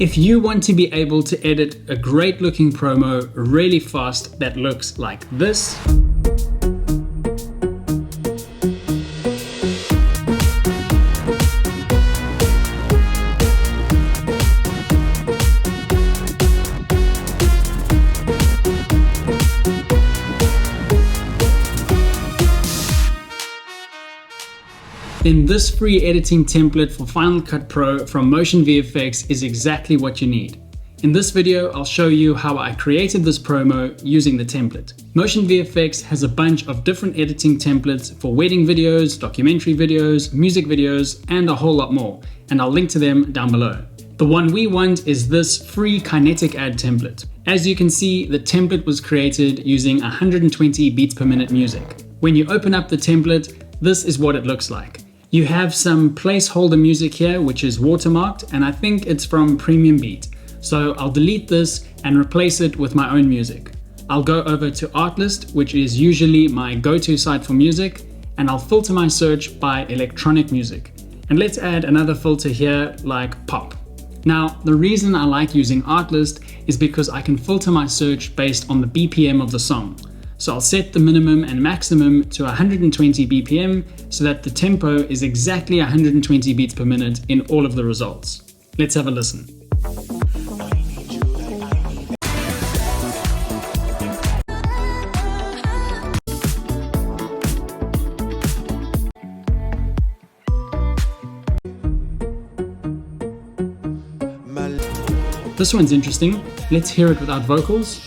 If you want to be able to edit a great looking promo really fast that looks like this, then this free editing template for Final Cut Pro from MotionVFX is exactly what you need. In this video, I'll show you how I created this promo using the template. MotionVFX has a bunch of different editing templates for wedding videos, documentary videos, music videos, and a whole lot more, and I'll link to them down below. The one we want is this free kinetic ad template. As you can see, the template was created using 120 beats per minute music. When you open up the template, this is what it looks like. You have some placeholder music here, which is watermarked, and I think it's from Premium Beat. So I'll delete this and replace it with my own music. I'll go over to Artlist, which is usually my go-to site for music, and I'll filter my search by electronic music. And let's add another filter here like pop. Now, the reason I like using Artlist is because I can filter my search based on the BPM of the song. So I'll set the minimum and maximum to 120 BPM so that the tempo is exactly 120 beats per minute in all of the results. Let's have a listen. This one's interesting. Let's hear it without vocals.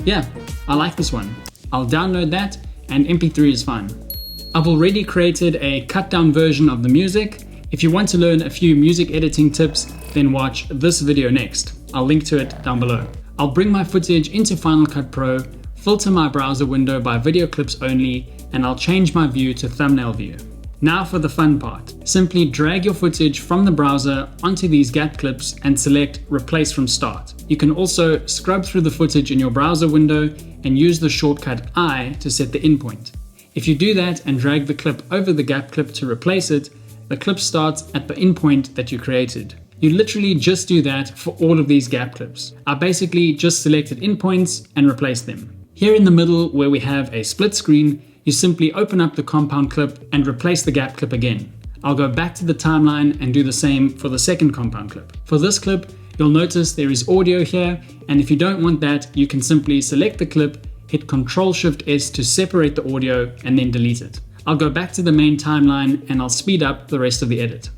Yeah, I like this one. I'll download that, and MP3 is fine. I've already created a cut down version of the music. If you want to learn a few music editing tips, then watch this video next. I'll link to it down below. I'll bring my footage into Final Cut Pro, filter my browser window by video clips only, and I'll change my view to thumbnail view. Now for the fun part. Simply drag your footage from the browser onto these gap clips and select Replace from Start. You can also scrub through the footage in your browser window and use the shortcut I to set the in point. If you do that and drag the clip over the gap clip to replace it, the clip starts at the in point that you created. You literally just do that for all of these gap clips. I basically just selected in points and replaced them. Here in the middle where we have a split screen, you simply open up the compound clip and replace the gap clip again. I'll go back to the timeline and do the same for the second compound clip. For this clip, you'll notice there is audio here, and if you don't want that, you can simply select the clip, hit Ctrl-Shift-S to separate the audio, and then delete it. I'll go back to the main timeline and I'll speed up the rest of the edit.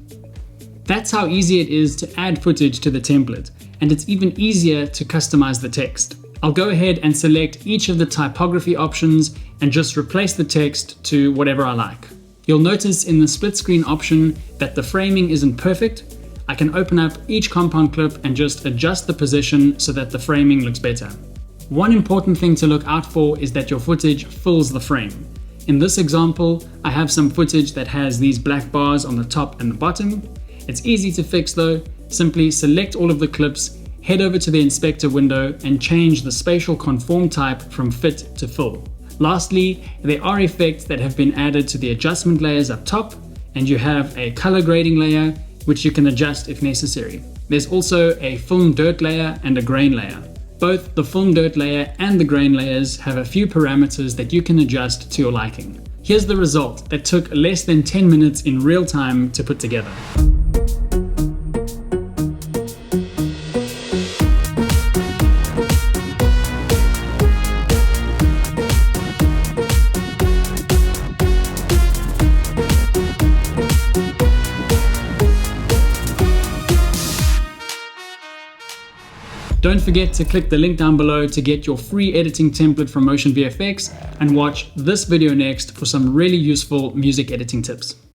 That's how easy it is to add footage to the template, and it's even easier to customize the text. I'll go ahead and select each of the typography options and just replace the text to whatever I like. You'll notice in the split screen option that the framing isn't perfect. I can open up each compound clip and just adjust the position so that the framing looks better. One important thing to look out for is that your footage fills the frame. In this example, I have some footage that has these black bars on the top and the bottom. It's easy to fix though. Simply select all of the clips, head over to the inspector window and change the spatial conform type from fit to fill. Lastly, there are effects that have been added to the adjustment layers up top, and you have a color grading layer, which you can adjust if necessary. There's also a film dirt layer and a grain layer. Both the film dirt layer and the grain layers have a few parameters that you can adjust to your liking. Here's the result that took less than 10 minutes in real time to put together. Don't forget to click the link down below to get your free editing template from MotionVFX and watch this video next for some really useful music editing tips.